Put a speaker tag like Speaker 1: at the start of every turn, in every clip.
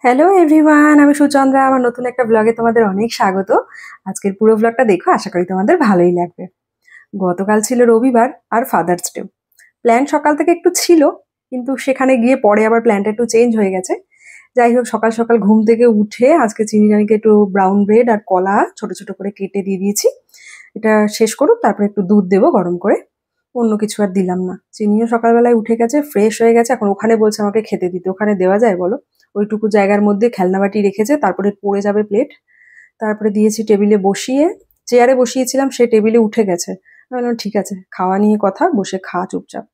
Speaker 1: Hello everyone, আমি সুচন্দ্রা। আমার নতুন একটা ব্লগে তোমাদের অনেক স্বাগত। আজকের পুরো ব্লগটা দেখো, আশা করি তোমাদের ভালোই লাগবে। গতকাল ছিল রবিবার আর ফাদার্স ডে। প্ল্যান সকাল থেকে একটু ছিল, কিন্তু সেখানে গিয়ে পরে আবার প্ল্যানটা একটু চেঞ্জ হয়ে গেছে। যাই হোক, সকাল সকাল ঘুম থেকে উঠে আজকে চিনি রানীকে একটু ব্রাউন ব্রেড আর কলা ছোট ছোট করে কেটে দিয়ে দিয়েছি। এটা শেষ করুক, তারপরে একটু দুধ দেবো গরম করে। অন্য কিছু আর দিলাম না। চিনিও সকালবেলায় উঠে গেছে, ফ্রেশ হয়ে গেছে, এখন ওখানে বলছে আমাকে খেতে দিতে। ওখানে দেওয়া যায় বলো? ওইটুকু জায়গার মধ্যে খেলনা বাটি রেখেছে, তারপরে পড়ে যাবে প্লেট। তারপরে দিয়েছি টেবিলে বসিয়ে। চেয়ারে বসিয়েছিলাম, সে টেবিলে উঠে গেছে। আমি বললাম ঠিক আছে, খাওয়া নিয়ে কথা, বসে খা চুপচাপ।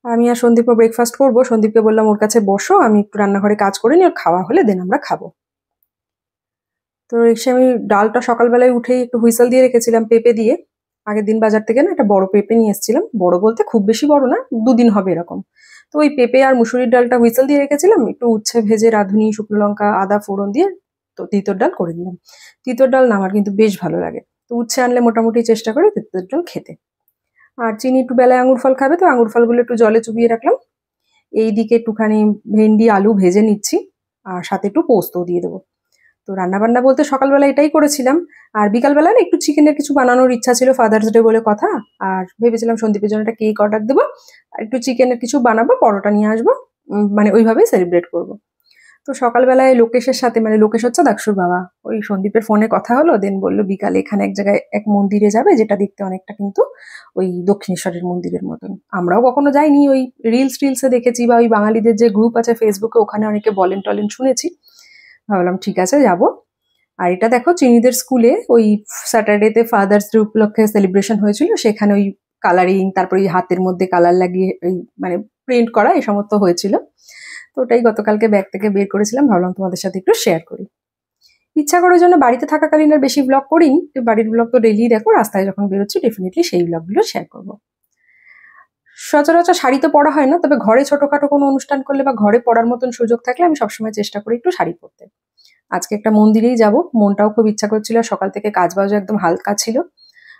Speaker 1: আমি আর সন্দীপও ব্রেকফাস্ট করবো। সন্দীপকে বললাম ওর কাছে বসো, আমি একটু রান্নাঘরে কাজ করে নিই, ওর খাওয়া হলে দেন আমরা খাবো। তো এসে আমি ডালটা সকালবেলায় উঠেই একটু হুইসেল দিয়ে রেখেছিলাম পেঁপে দিয়ে। আগের দিন বাজার থেকে না একটা বড় পেঁপে নিয়ে এসেছিলাম, বড় বলতে খুব বেশি বড় না, দুদিন হবে এরকম। তো ওই পেঁপে আর মুসুরির ডালটা হুইসেল দিয়ে রেখেছিলাম, একটু উচ্ছে ভেজে রাঁধুনি শুকনো লঙ্কা আদা ফোড়ন দিয়ে তো তিতর ডাল করে নিলাম। তিতর ডাল না আমার কিন্তু বেশ ভালো লাগে, তো উচ্ছে আনলে মোটামুটি চেষ্টা করি তিতর ডাল খেতে। আর চিনি একটু বেলায় আঙুর ফল খাবে, তো আঙুর ফলগুলো একটু জলে চুবিয়ে রাখলাম। এইদিকে একটুখানি ভেন্ডি আলু ভেজে নিচ্ছি, আর সাথে একটু পোস্ত দিয়ে দেবো। তো রান্নাবান্না বলতে সকালবেলা এটাই করেছিলাম। আর বিকালবেলা না একটু চিকেনের কিছু বানানোর ইচ্ছা ছিল, ফাদার্স ডে বলে কথা। আর ভেবেছিলাম সন্দীপের জন্য একটা কেক অর্ডার দেবো, আর একটু চিকেনের কিছু বানাবো, পরোটা নিয়ে আসবো। মানে ওইভাবেই সেলিব্রেট করবো। তো সকালবেলায় লোকেশের সাথে, মানে লোকেশ হচ্ছে দাক্ষুর বাবা, ওই সন্দীপের ফোনে কথা হলো। দেন বললো বিকালে এখানে এক জায়গায় এক মন্দিরে যাবে, যেটা দেখতে অনেকটা কিন্তু ওই দক্ষিণেশ্বরের মন্দিরের মতন। আমরাও কখনো যাইনি, ওই রিলসে দেখেছি, বা ওই বাঙালিদের যে গ্রুপ আছে ফেসবুকে, ওখানে অনেকে বলেন টলেন শুনেছি। ভাবলাম ঠিক আছে যাবো। আর এটা দেখো চিনিদের স্কুলে ওই স্যাটারডেতে ফাদার্স ডে উপলক্ষে সেলিব্রেশন হয়েছিল, সেখানে ওই কালারিং, তারপর ওই হাতের মধ্যে কালার লাগিয়ে ওই মানে প্রিন্ট করা এই সমস্ত হয়েছিল। তো ওটাই গতকালকে ব্যাগ থেকে বের করেছিলাম, ভাবলাম তোমাদের সাথে একটু শেয়ার করি। ইচ্ছা করার জন্য বাড়িতে থাকাকালীন আর বেশি ব্লগ করিনি, বাড়ির ব্লগ তো ডেইলি দেখো, রাস্তায় যখন বেরোচ্ছি ডেফিনেটলি সেই ব্লগগুলো শেয়ার করবো। সচরাচর শাড়ি তো পরা হয় না, তবে ঘরে ছোটখাটো কোনো অনুষ্ঠান করলে বা ঘরে পরার মতন সুযোগ থাকলে আমি সবসময় চেষ্টা করি একটু শাড়ি পরতে। আজকে একটা মন্দিরেই যাব, মনটাও খুব ইচ্ছা করছিল, সকাল থেকে কাজবাজও একদম হালকা ছিল।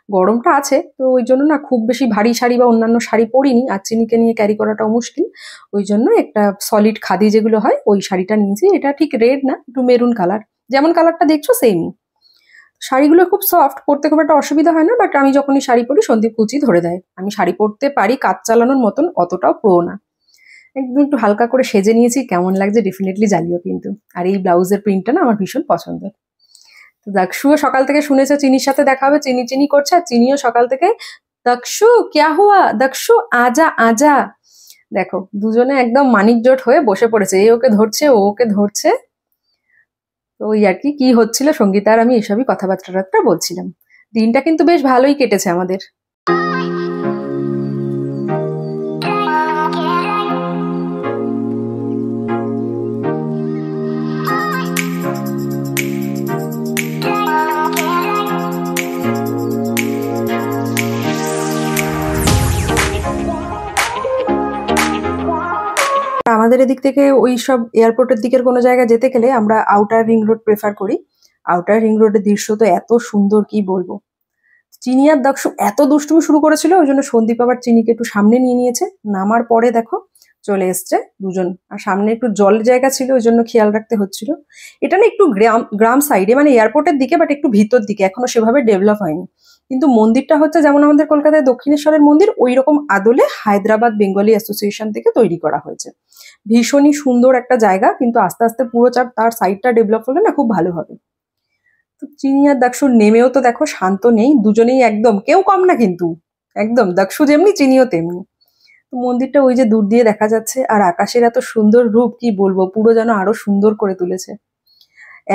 Speaker 1: গরমটা আছে, তো ওই জন্য না খুব বেশি ভারী শাড়ি বা অন্যান্য শাড়ি পরিনি, আর চিনিকে নিয়ে ক্যারি করাটাও মুশকিল। ওই জন্য একটা সলিড খাদি যেগুলো হয় ওই শাড়িটা নিয়েছি। এটা ঠিক রেড না, একটু মেরুন কালার, যেমন কালারটা দেখছো সেমই। শাড়িগুলো খুব সফট, পরতে খুব একটা অসুবিধা হয় না, বাট আমি যখনই শাড়ি পরি সন্দীপ কুচি ধরে দেয়। আমি শাড়ি পরতে পারি, কাজ চালানোর মতন, অতটাও প্রো না। একদম একটু হালকা করে সেজে নিয়েছি, কেমন লাগছে ডেফিনেটলি জানিও কিন্তু। আর এই ব্লাউজের প্রিন্টটা না আমার ভীষণ পছন্দ। তো দক্ষুও সকাল থেকে শুনেছে চিনির সাথে দেখা হবে, চিনি চিনি করছে, আর চিনিও সকাল থেকে দক্ষু ক্যা হুয়া, দক্ষু আজা আজা। দেখো দুজনে একদম মানিক জোট হয়ে বসে পড়েছে, এ ওকে ধরছে ও ওকে ধরছে। তো ওই আর কি কি হচ্ছিল, সঙ্গীতা আর আমি এসবই কথাবার্তা বলছিলাম। দিনটা কিন্তু বেশ ভালোই কেটেছে আমাদের। আমাদের এদিক থেকে ওই সব এয়ারপোর্টের দিকের কোনো জায়গায় যেতে গেলে আমরা আউটার রিং রোড প্রেফার করি। আউটার রিং রোডের দৃশ্য তো এত সুন্দর, কি বলবো। চিনি আর দক্ষু এত দুষ্টুমি শুরু করেছিল, ওই জন্য সন্দীপ আবার চিনিকে একটু সামনে নিয়ে নিয়েছে। নামার পরে দেখো চলে এসছে দুজন, আর সামনে একটু জলের জায়গা ছিল, ওই জন্য খেয়াল রাখতে হচ্ছিল। এটা না একটু গ্রাম গ্রাম সাইডে, মানে এয়ারপোর্টের দিকে, বাট একটু ভিতর দিকে, এখনো সেভাবে ডেভেলপ হয়নি। কিন্তু মন্দিরটা হচ্ছে যেমন আমাদের কলকাতায় দক্ষিণেশ্বরের মন্দির, ওই রকম আদলে হায়দ্রাবাদ বেঙ্গলি অ্যাসোসিয়েশন থেকে তৈরি করা হয়েছে। ভীষণই সুন্দর একটা জায়গা, কিন্তু আস্তে আস্তে পুরো তার সাইডটা ডেভেলপ হলে না খুব ভালো হবে। তো চিনি আর দাক্ষু নেমেও তো দেখো শান্ত নেই, দুজনেই একদম, কেউ কম না কিন্তু, একদম দাক্ষু যেমনি চিনিও তেমনি। তো মন্দিরটা ওই যে দূর দিয়ে দেখা যাচ্ছে, আর আকাশের এত সুন্দর রূপ, কি বলবো, পুরো যেন আরো সুন্দর করে তুলেছে।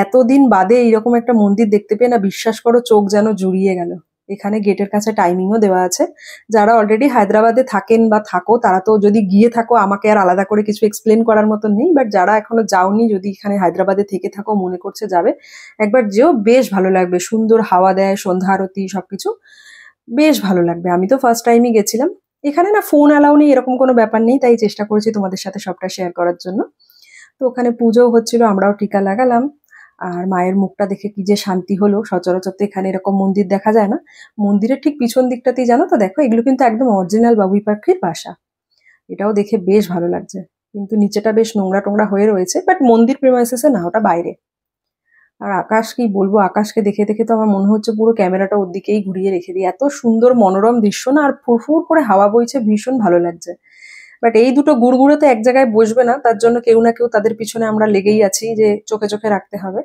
Speaker 1: এতদিন বাদে এইরকম একটা মন্দির দেখতে পেয়ে না, বিশ্বাস করো চোখ যেন জুড়িয়ে গেল। এখানে গেটের কাছে টাইমিংও দেওয়া আছে। যারা অলরেডি হায়দ্রাবাদে থাকেন বা থাকো, তারা তো যদি গিয়ে থাকো আমাকে আর আলাদা করে কিছু এক্সপ্লেন করার মতন নেই, বাট যারা এখনো যাওনি, যদি এখানে হায়দ্রাবাদে থেকে থাকো, মনে করছে যাবে, একবার যেও, বেশ ভালো লাগবে। সুন্দর হাওয়া দেয়, সন্ধ্যা আরতি সবকিছু বেশ ভালো লাগবে। আমি তো ফার্স্ট টাইমই গেছিলাম। এখানে না ফোন অ্যালাউ নেই, এরকম কোনো ব্যাপার নেই, তাই চেষ্টা করেছি তোমাদের সাথে সবটা শেয়ার করার জন্য। তো ওখানে পুজোও হচ্ছিল, আমরাও টিকা লাগালাম। আর মায়ের মুখটা দেখে কি যে শান্তি হলো। সচরাচর তো এখানে এরকম মন্দির দেখা যায় না। মন্দিরের ঠিক পিছন দিকটাতেই জানো তো দেখো, এগুলো কিন্তু একদম অরিজিনাল বাবুই পাখির বাসা। এটাও দেখে বেশ ভালো লাগছে। কিন্তু নিচেটা বেশ নোংরা টোংরা হয়ে রয়েছে, বাট মন্দির প্রিমাইসেসে না, ওটা বাইরে। আর আকাশ কি বলবো, আকাশকে দেখে দেখে তো আমার মনে হচ্ছে পুরো ক্যামেরাটা ওর দিকেই ঘুরিয়ে রেখে দিই। এত সুন্দর মনোরম দৃশ্য না, আর ফুরফুর করে হাওয়া বইছে, ভীষণ ভালো লাগছে। বাট এই দুটো গুড়গুড়ো তো এক জায়গায় বসবে না, তার জন্য কেউ না কেউ তাদের পিছনে আমরা লেগেই আছি যে চোখে চোখে রাখতে হবে।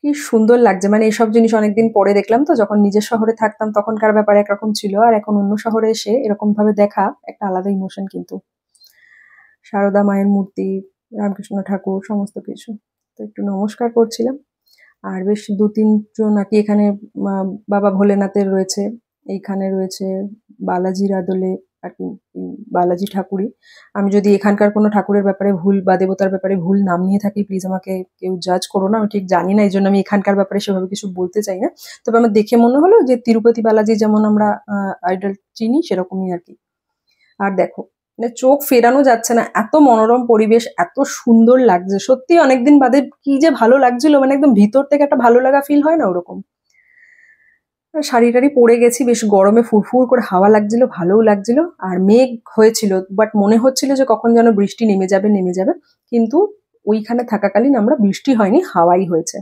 Speaker 1: কি সুন্দর লাগছে, মানে এইসব জিনিস অনেকদিন পরে দেখলাম তো, যখন নিজের শহরে থাকতাম তখনকার ব্যাপার একরকম ছিল, আর এখন অন্য শহরে এসে এরকম ভাবে দেখা একটা আলাদা ইমোশন কিন্তু। সারদা মায়ের মূর্তি, রামকৃষ্ণ ঠাকুর, সমস্ত কিছু। তো একটু নমস্কার করছিলাম। আর বেশ দু তিনজন নাকি এখানে বাবা ভোলেনাথের রয়েছে, এইখানে রয়েছে বালাজির আদলে আর কি, বালাজি ঠাকুরই। আমি যদি এখানকার কোনো ঠাকুরের ব্যাপারে ভুল বা দেবতার ব্যাপারে ভুল নাম নিয়ে থাকি, প্লিজ আমাকে কেউ জাজ করো না, আমি ঠিক জানি না, এই জন্য আমি এখানকার ব্যাপারে সেভাবে কিছু বলতে চাই না। তবে আমার দেখে মনে হলো যে তিরুপতি বালাজি যেমন আমরা আইডল চিনি সেরকমই আর কি। আর দেখো, মানে চোখ ফেরানো যাচ্ছে না, এত মনোরম পরিবেশ, এত সুন্দর লাগছে সত্যি। অনেকদিন বাদে কি যে ভালো লাগছিল, মানে একদম ভিতর থেকে একটা ভালো লাগা ফিল হয় না, ওরকম। শাড়ি টাড়ি পরে গেছি, বেশ গরমে ফুরফুর করে হাওয়া লাগছিল, ভালোও লাগছিল। আর মেঘ হয়েছিল, বাট মনে হচ্ছিল যে কখন যেন বৃষ্টি নেমে যাবে নেমে যাবে, কিন্তু ওইখানে থাকাকালীন আমরা বৃষ্টি হয়নি, হাওয়াই হয়েছে।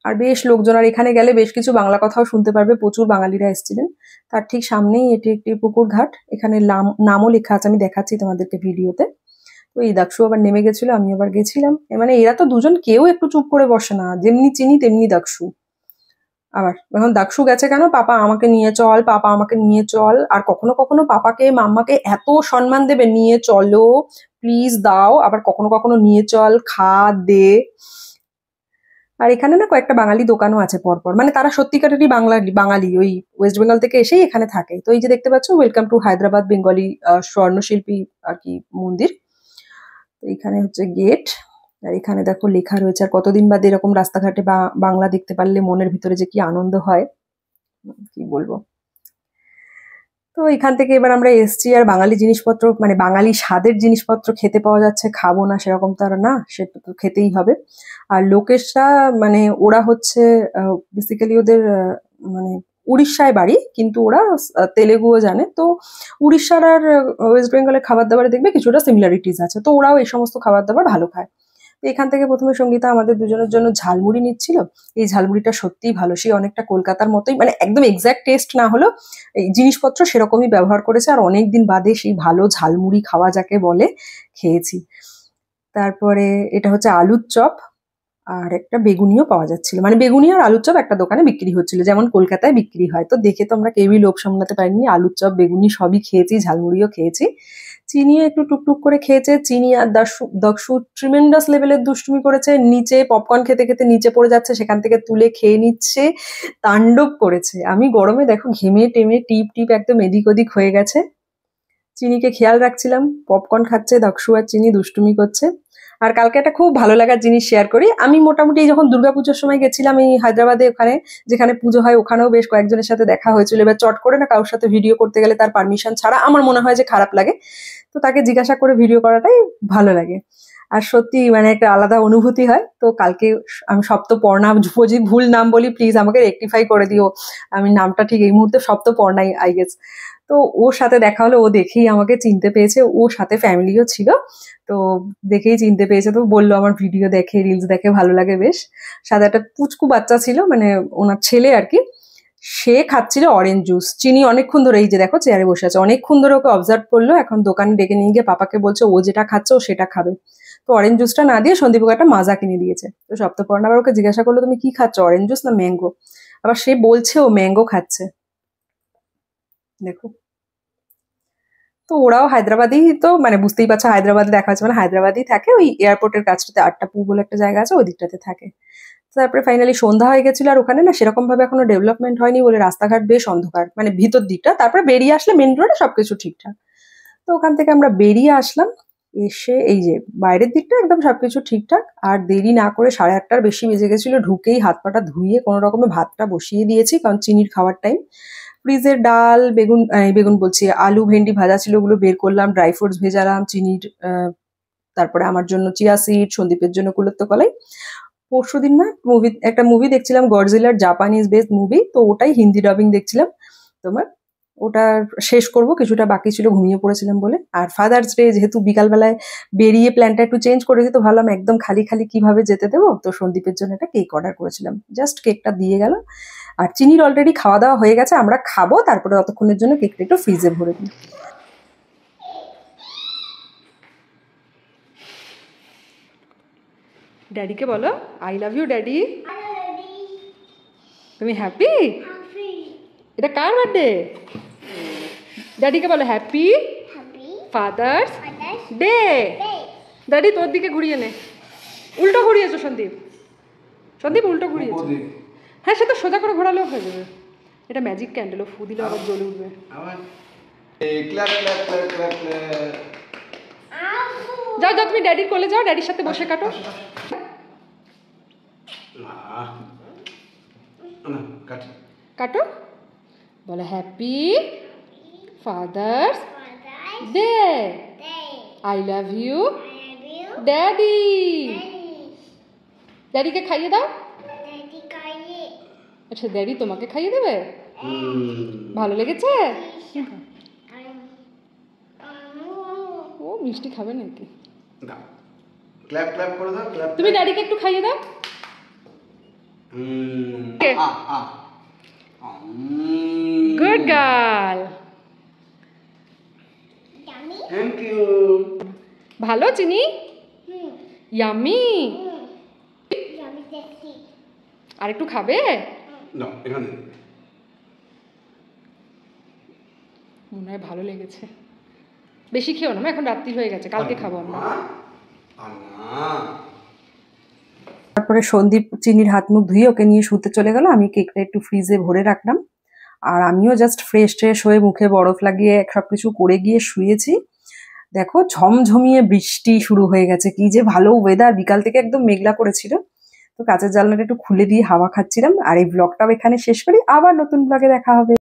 Speaker 1: আর বেশ লোকজন, আর এখানে গেলে বেশ কিছু বাংলা কথাও শুনতে পারবে, প্রচুর বাঙালিরা এসেছিলেন। তার ঠিক সামনেই এটি একটি পুকুর ঘাট, এখানে নামও লেখা আছে, আমি দেখাচ্ছি তোমাদেরকে ভিডিওতে। তো এই দাক্ষু আবার নেমে গেছিল, আমি আবার গেছিলাম। মানে এরা তো দুজন কেউ একটু চুপ করে বসে না, যেমনি চিনি তেমনি দাক্ষু। আবার এখন দাক্ষু গেছে কেন, পাপা আমাকে নিয়ে চল, পাপা আমাকে নিয়ে চল। আর কখনো কখনো পাপাকে মাম্মাকে এত সম্মান দেবে, নিয়ে চলো প্লিজ দাও, আবার কখনো কখনো নিয়ে চল, খা, দে। আর এখানে না কয়েকটা বাঙালি দোকানও আছে পরপর, মানে তারা সত্যিকারেরই বাঙালি, ওই ওয়েস্ট বেঙ্গল থেকে এসেই এখানে থাকে। তো এই যে দেখতে পাচ্ছ, ওয়েলকাম টু হায়দ্রাবাদ বেঙ্গলি স্বর্ণশিল্পী আর কি মন্দির। তো এখানে হচ্ছে গেট। আর এখানে দেখো লেখা রয়েছে, আর কতদিন বাদে এরকম রাস্তাঘাটে বা বাংলা দেখতে পারলে মনের ভিতরে যে কি আনন্দ হয়, কি বলবো। তো এখান থেকে এবার আমরা এসছি, আর বাঙালি জিনিসপত্র, মানে বাঙালি স্বাদের জিনিসপত্র খেতে পাওয়া যাচ্ছে, খাবো না সেরকম তো আর না, সেটা তো খেতেই হবে। আর লোকেশটা, মানে ওরা হচ্ছে বেসিক্যালি ওদের মানে উড়িষ্যায় বাড়ি, কিন্তু ওরা তেলেগুও জানে। তো উড়িষ্যার আর ওয়েস্ট বেঙ্গলের খাবার দাবারে দেখবে কিছুটা সিমিলারিটিস আছে, তো ওরাও এই সমস্ত খাবার দাবার ভালো খায়। তো এখান থেকে প্রথমে সঙ্গীতা আমাদের দুজনের জন্য ঝালমুড়ি নিচ্ছিল। এই ঝালমুড়িটা সত্যিই ভালো, সেই অনেকটা কলকাতার মতোই, মানে একদম এক্সাক্ট টেস্ট না হলেও এই জিনিসপত্র সেরকমই ব্যবহার করেছে, আর অনেকদিন বাদে সেই ভালো ঝালমুড়ি খাওয়া যাকে বলে খেয়েছি। তারপরে এটা হচ্ছে আলুর চপ, আর একটা বেগুনিও পাওয়া যাচ্ছিল, মানে বেগুনি আর আলুর চপ একটা দোকানে বিক্রি হচ্ছিল, যেমন কলকাতায় বিক্রি হয়। তো দেখে তো আমরা কেউই লোভ সামলাতে পারিনি, আলুর চপ বেগুনি সবই খেয়েছি, ঝালমুড়িও খেয়েছি। চিনিও একটু টুকটুক করে খেয়েছে, চিনি আর দক্ষু ট্রিমেন্ডাস লেভেলের দুষ্টুমি করেছে, নিচে পপকর্ন খেতে খেতে নিচে পড়ে যাচ্ছে, সেখান থেকে তুলে খেয়ে নিচ্ছে, তাণ্ডব করেছে। আমি গরমে দেখো ঘেমে টেমে টিপ টিপ একদম এদিক ওদিক হয়ে গেছে। চিনিকে খেয়াল রাখছিলাম, পপকর্ন খাচ্ছে, দক্ষু আর চিনি দুষ্টুমি করছে। আর কালকে একটা খুব ভালো লাগার জিনিস শেয়ার করি, আমি মোটামুটি যখন দুর্গাপুজোর সময় গেছিলাম এই হায়দ্রাবাদে, ওখানে যেখানে পুজো হয় ওখানেও বেশ কয়েকজনের সাথে দেখা হয়েছিল। এবার চট করে না কারোর সাথে ভিডিও করতে গেলে তার পারমিশন ছাড়া আমার মনে হয় যে খারাপ লাগে, তো তাকে জিজ্ঞাসা করে ভিডিও করাটাই ভালো লাগে। আর সত্যি মানে একটা আলাদা অনুভূতি হয়। তো কালকে আমি সপ্তপর্ণা, যদি ভুল নাম বলি প্লিজ আমাকে রেকটিফাই করে দিও, আমি নামটা ঠিক এই মুহূর্তে সপ্তপর্ণাই আই গেস। তো ওর সাথে দেখা হলো, ও দেখেই আমাকে চিনতে পেয়েছে, ওর সাথে ফ্যামিলিও ছিল। তো দেখেই চিনতে পেয়েছে, তো বললো আমার ভিডিও দেখে, রিলস দেখে ভালো লাগে বেশ। সাথে একটা পুচকু বাচ্চা ছিল, মানে ওনার ছেলে আর কি, সে খাচ্ছিল অরেঞ্জ জুস। চিনি অনেকক্ষণ ধরে, এই যে দেখো চেয়ারে বসে আছে, অনেকক্ষণ ধরে ওকে অবজার্ভ করলো, এখন দোকানে ডেকে নিয়ে গিয়ে পাপাকে বলছে ও যেটা খাচ্ছে ও সেটা খাবে। তো অরেঞ্জ জুসটা না দিয়ে সন্দীপ ওকে একটা মাজা কিনে দিয়েছে। তো সপ্তপর্ণা আবার ওকে জিজ্ঞাসা করলো তুমি কি খাচ্ছ, অরেঞ্জ জুস না ম্যাঙ্গো? আবার সে বলছে ও ম্যাঙ্গো খাচ্ছে। দেখো, তো ওরাও হায়দ্রাবাদেই, তো মানে বুঝতেই পারছো হায়দ্রাবাদে দেখা হচ্ছে, মানে হায়দ্রাবাদেই থাকে, ওই এয়ারপোর্টের কাছটাতে আটটাপু বলে একটা জায়গা আছে, ওই দিকটাতে থাকে। তারপরে ফাইনালি সন্ধ্যা হয়ে গেছিল, আর ওখানে না সেরকম ভাবে এখনো ডেভেলপমেন্ট হয়নি বলে রাস্তাঘাট বেশ অন্ধকার, মানে ভিতর দিকটা। তারপরে বেরিয়ে আসলে মেন রোডে সবকিছু ঠিকঠাক। তো ওখান থেকে আমরা বেরিয়ে আসলাম, এসে এই যে বাইরের দিকটা একদম সবকিছু ঠিকঠাক। আর দেরি না করে 8:30টার বেশি বেজে গেছিল, ঢুকেই হাত পাটা ধুয়ে কোনো রকমে ভাতটা বসিয়ে দিয়েছি, কারণ চিনির খাওয়ার টাইম। ফ্রিজের ডাল, বেগুন, বেগুন বলছি, আলু ভেন্ডি ভাজা ছিল, ওগুলো বের করলাম, ড্রাই ফ্রুটস ভেজালাম, চিনির তারপরে আমার জন্য চিয়া সিড, সন্দীপের জন্য কুলত্ত কলাই। পরশুদিন না একটা মুভি দেখছিলাম, গডজিলার, জাপানিজ বেসড মুভি, তো ওটাই হিন্দি ডাবিং দেখছিলাম তোমার। ওটা শেষ করব, কিছুটা বাকি ছিল, ঘুমিয়ে পড়েছিলাম বলে। আর ফাদার্স ডে যেহেতু বিকালবেলায় বেরিয়ে প্ল্যানটা একটু চেঞ্জ করেছি, তো ভাবলাম একদম খালি খালি কিভাবে যেতে দেবো, তো সন্দীপের জন্য একটা কেক অর্ডার করেছিলাম, জাস্ট কেকটা দিয়ে গেল। আর চিনির অলরেডি খাওয়া দাওয়া হয়ে গেছে, আমরা খাবো, তারপরে ততক্ষণের জন্য কেকটা একটু ফ্রিজে ভরে দিই। ড্যাডিকে বলো আই লাভ ইউ ড্যাডি। তুমি হ্যাপি? এটা কার বার্থডে? ড্যাডিকে বলো হ্যাপি ফাদার্স ডে। ড্যাডি তোর দিকে ঘুরিয়ে নে। উল্টো ঘুরিয়েছো সন্দীপ, সন্দীপ উল্টো ঘুরিয়েছো। হ্যাঁ সে তো সোজা করে ঘোরালেও হয়ে যাবে। এটা ম্যাজিক ক্যান্ডেল, ফু দিলে আবার জ্বলে উঠবে। যাও যাও তুমি ড্যাডির কোলে যাও, ড্যাডির সাথে বসে কাটো। কাটো, বলো happy father's day, I love you daddy. ড্যাডিকে খাইয়ে দাও। আচ্ছা ড্যাডি তোমাকে খাইয়ে দেবে? ভালো লেগেছে? ও মিষ্টি খাবে নাকি?
Speaker 2: ক্ল্যাপ ক্ল্যাপ করে দাও, ক্ল্যাপ।
Speaker 1: তুমি ড্যাডিকে একটু খাইয়ে দাও। Good girl.
Speaker 2: Thank you.
Speaker 1: ভালো চিনি? ইয়ামি। আর একটু খাবে?
Speaker 2: না এখানে
Speaker 1: মনে হয় ভালো লেগেছে। বেশি খেও না, এখন রাত্রি হয়ে গেছে, কালকে খাবো আমরা। তারপরে সন্দীপ চিনির হাত মুখ ধুয়ে ওকে নিয়ে শুতে চলে গেল, আমি কেকটা একটু ফ্রিজে ভরে রাখলাম। আর আমিও জাস্ট ফ্রেশ ট্রেশ হয়ে মুখে বরফ লাগিয়ে সবকিছু করে গিয়ে শুয়েছি। দেখো ঝমঝমিয়ে বৃষ্টি শুরু হয়ে গেছে, কি যে ভালো ওয়েদার, বিকাল থেকে একদম মেঘলা করেছিল। তো কাঁচের জানলাটা একটু খুলে দিয়ে হাওয়া খাচ্ছিলাম। আর এই ব্লগটাও এখানে শেষ করি, আবার নতুন ব্লগে দেখা হবে।